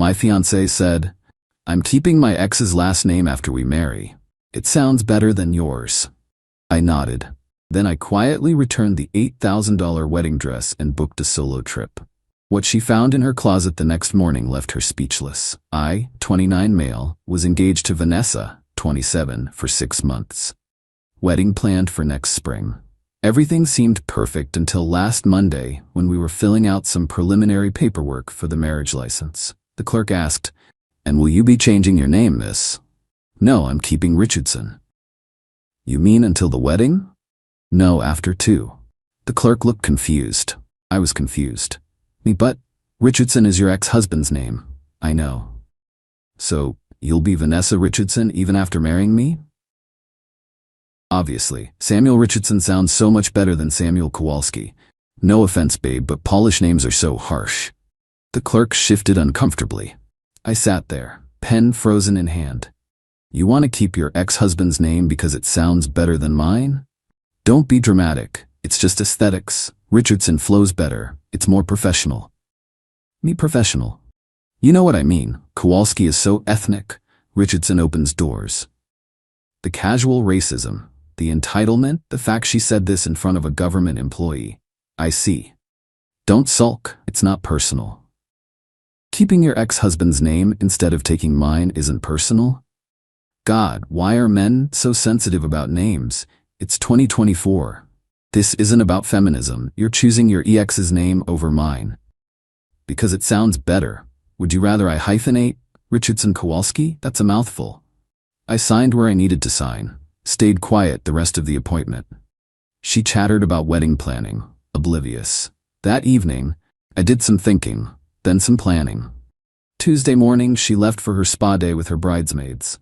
My fiancé said, "I'm keeping my ex's last name after we marry. It sounds better than yours." I nodded. Then I quietly returned the $8,000 wedding dress and booked a solo trip. What she found in her closet the next morning left her speechless. I, 29 male, was engaged to Vanessa, 27, for 6 months. Wedding planned for next spring. Everything seemed perfect until last Monday when we were filling out some preliminary paperwork for the marriage license. The clerk asked, "And will you be changing your name, miss?" "No, I'm keeping Richardson." "You mean until the wedding?" "No, after 2. The clerk looked confused. I was confused. "But Richardson is your ex-husband's name." "I know." "So, you'll be Vanessa Richardson even after marrying me?" Obviously, Samuel Richardson sounds so much better than Samuel Kowalski. No offense, babe, but Polish names are so harsh. The clerk shifted uncomfortably. I sat there, pen frozen in hand. "You want to keep your ex-husband's name because it sounds better than mine? Don't be dramatic. It's just aesthetics. Richardson flows better. It's more professional." "Me professional?" "You know what I mean. Kowalski is so ethnic. Richardson opens doors." The casual racism, the entitlement, the fact she said this in front of a government employee. I see. Don't sulk. It's not personal. Keeping your ex-husband's name instead of taking mine isn't personal? God, why are men so sensitive about names? It's 2024. This isn't about feminism. You're choosing your ex's name over mine. Because it sounds better. Would you rather I hyphenate Richardson Kowalski? That's a mouthful. I signed where I needed to sign. Stayed quiet the rest of the appointment. She chattered about wedding planning, oblivious. That evening, I did some thinking, then some planning. Tuesday morning, she left for her spa day with her bridesmaids.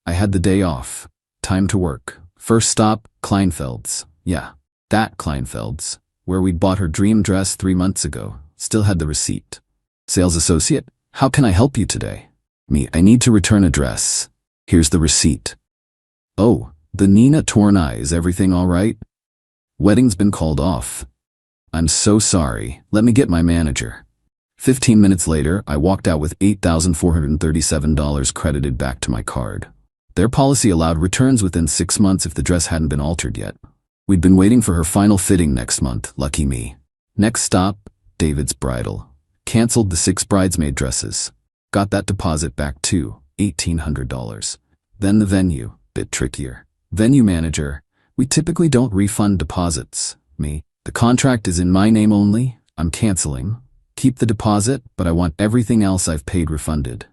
I had the day off. Time to work. First stop, Kleinfeld's. Yeah, that Kleinfeld's, where we'd bought her dream dress 3 months ago. Still had the receipt. "Sales associate, how can I help you today?" "Me, I need to return a dress. Here's the receipt." "Oh, the Nina Tornai, is everything all right?" "Wedding's been called off." "I'm so sorry. Let me get my manager." 15 minutes later, I walked out with $8,437 credited back to my card. Their policy allowed returns within 6 months if the dress hadn't been altered yet. We'd been waiting for her final fitting next month, lucky me. Next stop, David's bridal. Canceled the 6 bridesmaid dresses. Got that deposit back too, $1,800. Then the venue, bit trickier. Venue manager, "We typically don't refund deposits." Me, "The contract is in my name only. I'm canceling. Keep the deposit, but I want everything else I've paid refunded."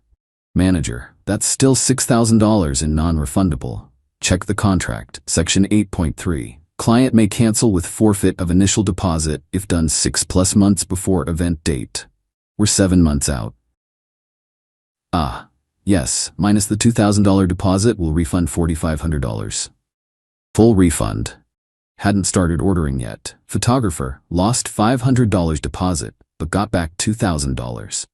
Manager, "That's still $6,000 in non-refundable. Check the contract, section 8.3. Client may cancel with forfeit of initial deposit if done 6+ months before event date. We're 7 months out." "Ah, yes, minus the $2,000 deposit will refund $4,500. Full refund." Hadn't started ordering yet. Photographer, lost $500 deposit, but got back $2,000.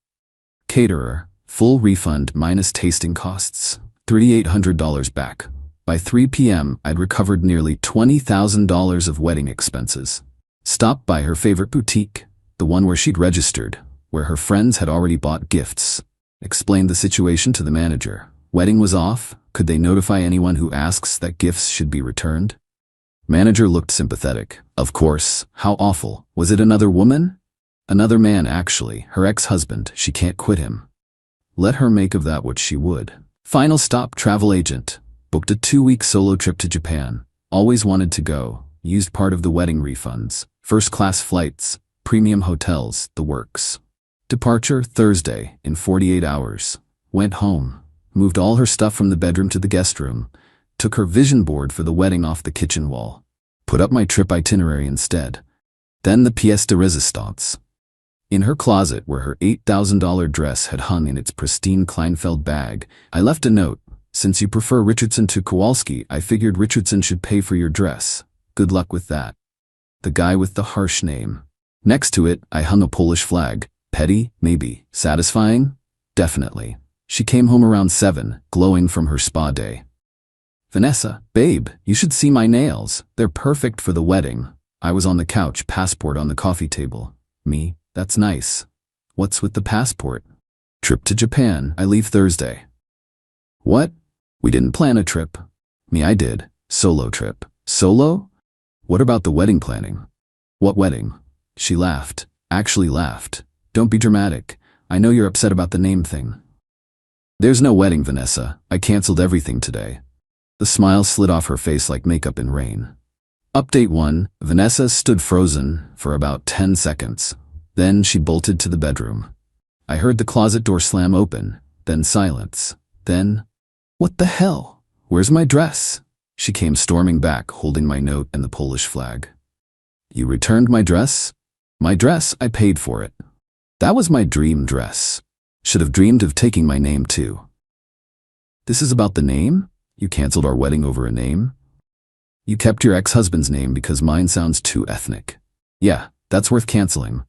Caterer, full refund minus tasting costs, $3,800 back. By 3 p.m., I'd recovered nearly $20,000 of wedding expenses. Stopped by her favorite boutique, the one where she'd registered, where her friends had already bought gifts. Explained the situation to the manager. Wedding was off. Could they notify anyone who asks that gifts should be returned? Manager looked sympathetic. Of course. How awful. Was it another woman? Another man, actually. Her ex-husband. She can't quit him. Let her make of that what she would. Final stop, travel agent. Booked a 2-week solo trip to Japan. Always wanted to go. Used part of the wedding refunds. First-class flights. Premium hotels. The works. Departure Thursday in 48 hours. Went home. Moved all her stuff from the bedroom to the guest room. Took her vision board for the wedding off the kitchen wall. Put up my trip itinerary instead. Then the pièce de résistance. In her closet where her $8,000 dress had hung in its pristine Kleinfeld bag, I left a note. "Since you prefer Richardson to Kowalski, I figured Richardson should pay for your dress. Good luck with that." The guy with the harsh name. Next to it, I hung a Polish flag. Petty, maybe. Satisfying? Definitely. She came home around 7, glowing from her spa day. "Vanessa, babe, you should see my nails. They're perfect for the wedding." I was on the couch, passport on the coffee table. Me, "That's nice. What's with the passport?" Trip to Japan. I leave Thursday. What? We didn't plan a trip. Me, I did. Solo trip. Solo? What about the wedding planning? What wedding? She laughed. Actually laughed. Don't be dramatic. I know you're upset about the name thing. There's no wedding, Vanessa. I canceled everything today. The smile slid off her face like makeup in rain. Update 1. Vanessa stood frozen for about 10 seconds. Then she bolted to the bedroom. I heard the closet door slam open, then silence. Then, what the hell? Where's my dress? She came storming back, holding my note and the Polish flag. You returned my dress? My dress, I paid for it. That was my dream dress. Should have dreamed of taking my name too. This is about the name? You canceled our wedding over a name? You kept your ex-husband's name because mine sounds too ethnic. Yeah, that's worth canceling.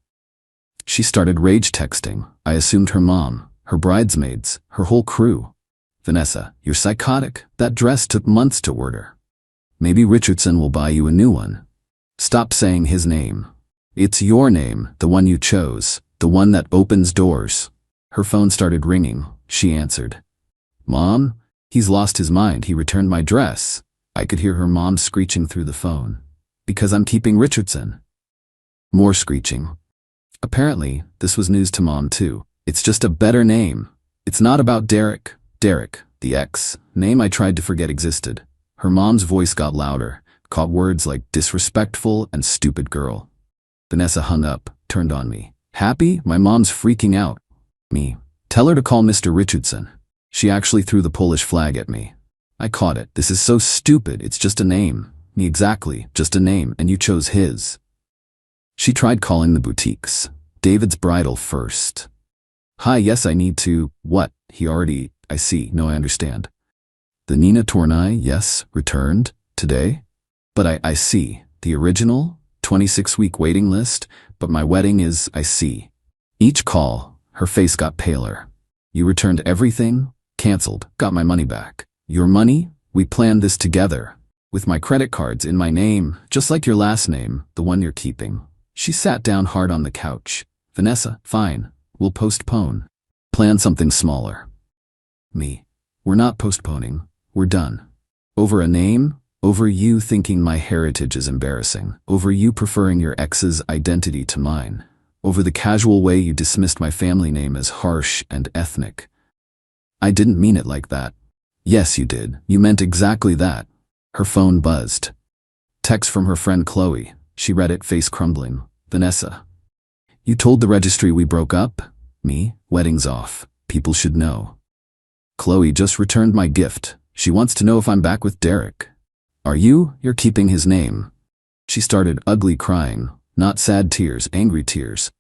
She started rage texting. I assumed her mom, her bridesmaids, her whole crew. Vanessa, you're psychotic. That dress took months to order. Maybe Richardson will buy you a new one. Stop saying his name. It's your name, the one you chose, the one that opens doors. Her phone started ringing. She answered. Mom? He's lost his mind. He returned my dress. I could hear her mom screeching through the phone. Because I'm keeping Richardson. More screeching. Apparently, this was news to Mom too. It's just a better name. It's not about Derek. Derek, the ex, name I tried to forget existed. Her mom's voice got louder, caught words like disrespectful and stupid girl. Vanessa hung up, turned on me. Happy? My mom's freaking out. Me. Tell her to call Mr. Richardson. She actually threw the Polish flag at me. I caught it. This is so stupid. It's just a name. Me, exactly, just a name, and you chose his. She tried calling the boutiques. David's Bridal first. Hi, yes, I need to. What? He already. I see. No, I understand. The Nina Tornai, yes, returned. Today? But I see. The original? 26-week waiting list? But my wedding is, I see. Each call, her face got paler. You returned everything? Canceled. Got my money back. Your money? We planned this together. With my credit cards in my name, just like your last name, the one you're keeping. She sat down hard on the couch. Vanessa, fine. We'll postpone. Plan something smaller. Me. We're not postponing. We're done. Over a name? Over you thinking my heritage is embarrassing. Over you preferring your ex's identity to mine. Over the casual way you dismissed my family name as harsh and ethnic. I didn't mean it like that. Yes, you did. You meant exactly that. Her phone buzzed. Text from her friend Chloe. She read it, face crumbling. Vanessa. You told the registry we broke up? Me? Wedding's off. People should know. Chloe just returned my gift. She wants to know if I'm back with Derek. Are you? You're keeping his name. She started ugly crying. Not sad tears, angry tears.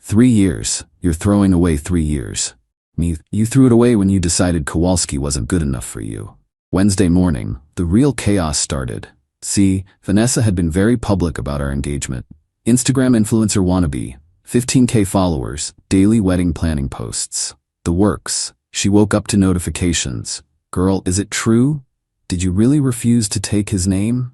3 years. You're throwing away 3 years. Me, you threw it away when you decided Kowalski wasn't good enough for you. Wednesday morning, the real chaos started. See, Vanessa had been very public about our engagement. Instagram influencer wannabe, 15K followers, daily wedding planning posts. The works. She woke up to notifications. Girl, is it true? Did you really refuse to take his name?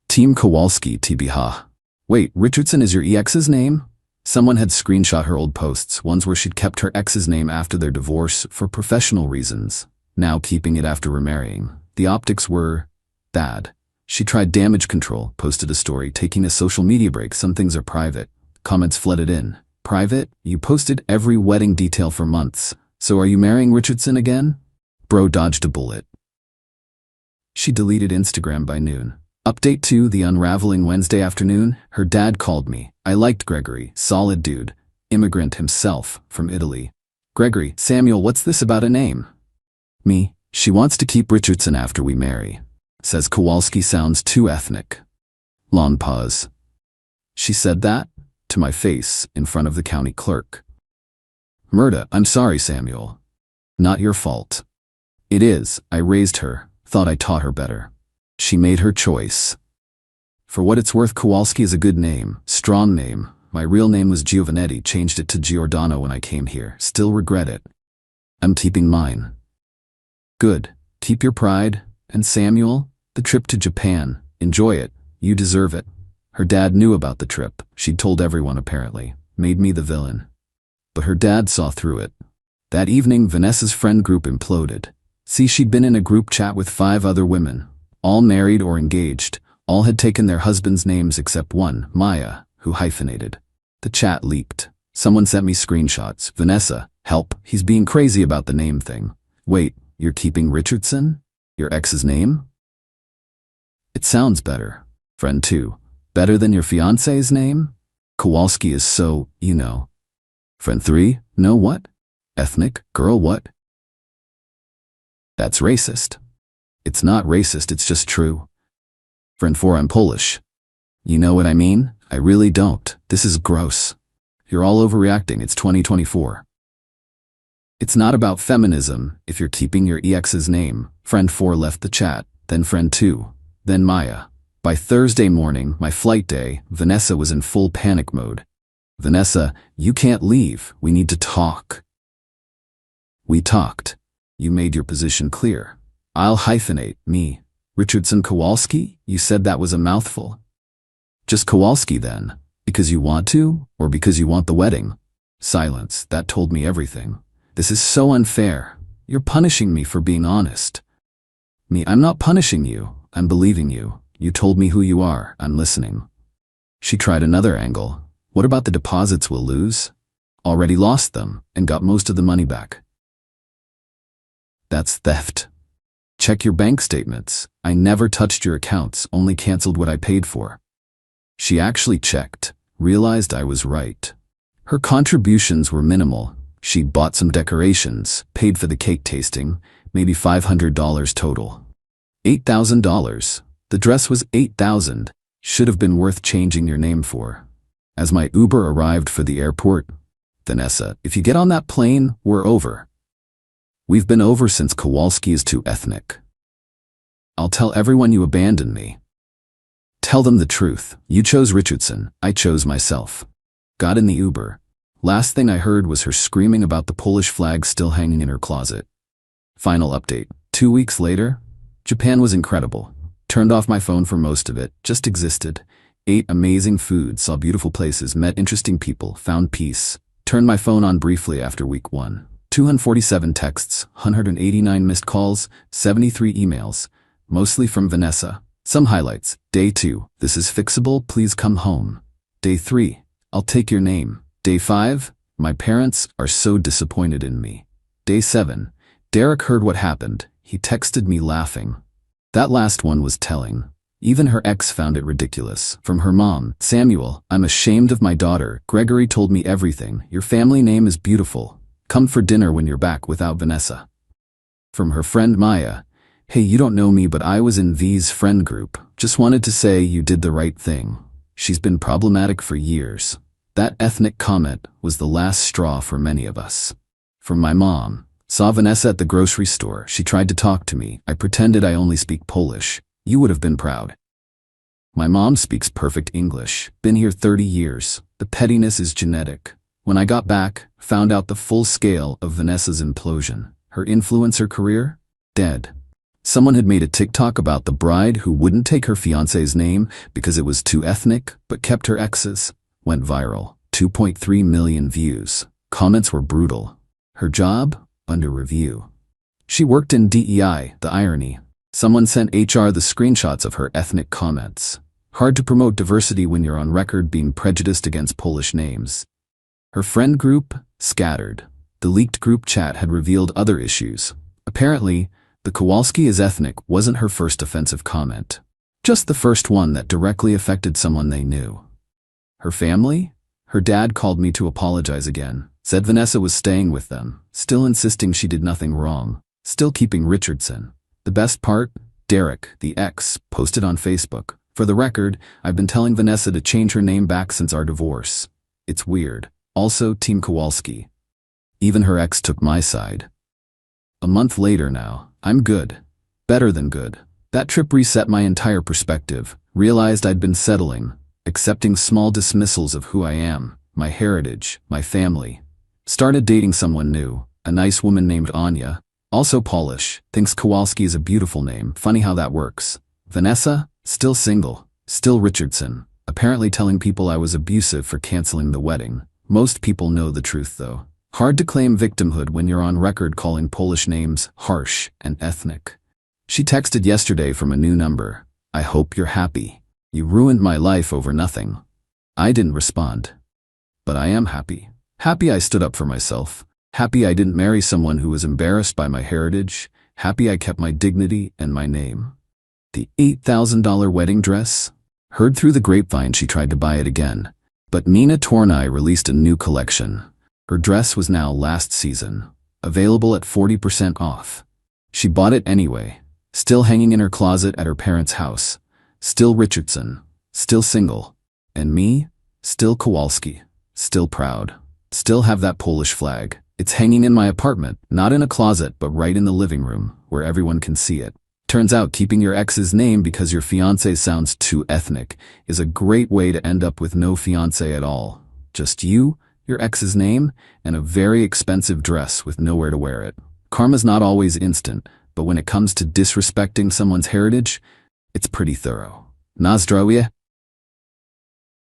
Team Kowalski TBH. Wait, Richardson is your ex's name? Someone had screenshot her old posts, ones where she'd kept her ex's name after their divorce for professional reasons, now keeping it after remarrying. The optics were bad. She tried damage control, posted a story, taking a social media break. Some things are private. Comments flooded in. Private? You posted every wedding detail for months. So are you marrying Richardson again? Bro dodged a bullet. She deleted Instagram by noon. Update 2, the unraveling Wednesday afternoon. Her dad called me. I liked Gregory, solid dude. Immigrant himself, from Italy. Gregory, Samuel, what's this about a name? Me, she wants to keep Richardson after we marry. Says Kowalski sounds too ethnic. Long pause. She said that? To my face, in front of the county clerk. Murda, I'm sorry, Samuel. Not your fault. It is. I raised her, thought I taught her better. She made her choice. For what it's worth, Kowalski is a good name, strong name. My real name was Giovanetti, changed it to Giordano when I came here. Still regret it. I'm keeping mine. Good. Keep your pride. And Samuel, the trip to Japan. Enjoy it. You deserve it. Her dad knew about the trip. She'd told everyone apparently. Made me the villain. But her dad saw through it. That evening, Vanessa's friend group imploded. See, she'd been in a group chat with 5 other women, all married or engaged. All had taken their husbands' names except one, Maya, who hyphenated. The chat leaked. Someone sent me screenshots. Vanessa, help, he's being crazy about the name thing. Wait, you're keeping Richardson? Your ex's name? It sounds better. Friend 2, better than your fiancé's name? Kowalski is so, you know. Friend 3, no what? Ethnic, girl what? That's racist. It's not racist, it's just true. Friend 4, I'm Polish. You know what I mean? I really don't. This is gross. You're all overreacting, it's 2024. It's not about feminism if you're keeping your ex's name. Friend 4 left the chat, then friend 2, then Maya. By Thursday morning, my flight day, Vanessa was in full panic mode. Vanessa, you can't leave. We need to talk. We talked. You made your position clear. I'll hyphenate, me. Richardson Kowalski? You said that was a mouthful. Just Kowalski then. Because you want to, or because you want the wedding? Silence. That told me everything. This is so unfair. You're punishing me for being honest. Me, I'm not punishing you. I'm believing you. You told me who you are. I'm listening. She tried another angle. What about the deposits we'll lose? Already lost them, and got most of the money back. That's theft. Check your bank statements. I never touched your accounts, only canceled what I paid for. She actually checked, realized I was right. Her contributions were minimal. She bought some decorations, paid for the cake tasting, maybe $500 total. $8,000. The dress was $8,000. Should have been worth changing your name for. As my Uber arrived for the airport, Vanessa, if you get on that plane, we're over. We've been over since Kowalski is too ethnic. I'll tell everyone you abandoned me. Tell them the truth. You chose Richardson. I chose myself. Got in the Uber. Last thing I heard was her screaming about the Polish flag still hanging in her closet. Final update. 2 weeks later, Japan was incredible. Turned off my phone for most of it. Just existed. Ate amazing food, saw beautiful places, met interesting people, found peace. Turned my phone on briefly after week 1. 247 texts, 189 missed calls, 73 emails, mostly from Vanessa. Some highlights. Day 2, this is fixable, please come home. Day 3, I'll take your name. Day 5, my parents are so disappointed in me. Day 7, Derek heard what happened. He texted me laughing. That last one was telling. Even her ex found it ridiculous. From her mom, Samuel, I'm ashamed of my daughter. Gregory told me everything. Your family name is beautiful. Come for dinner when you're back without Vanessa. From her friend Maya, hey, you don't know me, but I was in V's friend group. Just wanted to say you did the right thing. She's been problematic for years. That ethnic comment was the last straw for many of us. From my mom, saw Vanessa at the grocery store. She tried to talk to me. I pretended I only speak Polish. You would have been proud. My mom speaks perfect English. Been here 30 years. The pettiness is genetic. When I got back, found out the full scale of Vanessa's implosion. Her influencer career? Dead. Someone had made a TikTok about the bride who wouldn't take her fiancé's name because it was too ethnic, but kept her ex's. Went viral. 2.3 million views. Comments were brutal. Her job? Under review. She worked in DEI, the irony. Someone sent HR the screenshots of her ethnic comments. Hard to promote diversity when you're on record being prejudiced against Polish names. Her friend group? Scattered. The leaked group chat had revealed other issues. Apparently, the Kowalski is ethnic wasn't her first offensive comment. Just the first one that directly affected someone they knew. Her family? Her dad called me to apologize again. Said Vanessa was staying with them, still insisting she did nothing wrong. Still keeping Richardson. The best part? Derek, the ex, posted on Facebook. For the record, I've been telling Vanessa to change her name back since our divorce. It's weird. Also, Team Kowalski. Even her ex took my side. A month later now, I'm good. Better than good. That trip reset my entire perspective. Realized I'd been settling, accepting small dismissals of who I am, my heritage, my family. Started dating someone new, a nice woman named Anya, also Polish, thinks Kowalski is a beautiful name. Funny how that works. Vanessa, still single, still Richardson, apparently telling people I was abusive for canceling the wedding. Most people know the truth though. Hard to claim victimhood when you're on record calling Polish names harsh and ethnic. She texted yesterday from a new number. I hope you're happy. You ruined my life over nothing. I didn't respond. But I am happy. Happy I stood up for myself. Happy I didn't marry someone who was embarrassed by my heritage. Happy I kept my dignity and my name. The $8,000 wedding dress? Heard through the grapevine she tried to buy it again. But Nina Tornai released a new collection. Her dress was now last season, available at 40% off. She bought it anyway, still hanging in her closet at her parents' house. Still Richardson, still single. And me? Still Kowalski, still proud. Still have that Polish flag. It's hanging in my apartment, not in a closet but right in the living room, where everyone can see it. Turns out keeping your ex's name because your fiancé sounds too ethnic is a great way to end up with no fiancé at all. Just you, your ex's name, and a very expensive dress with nowhere to wear it. Karma's not always instant, but when it comes to disrespecting someone's heritage, it's pretty thorough. Na zdrowie.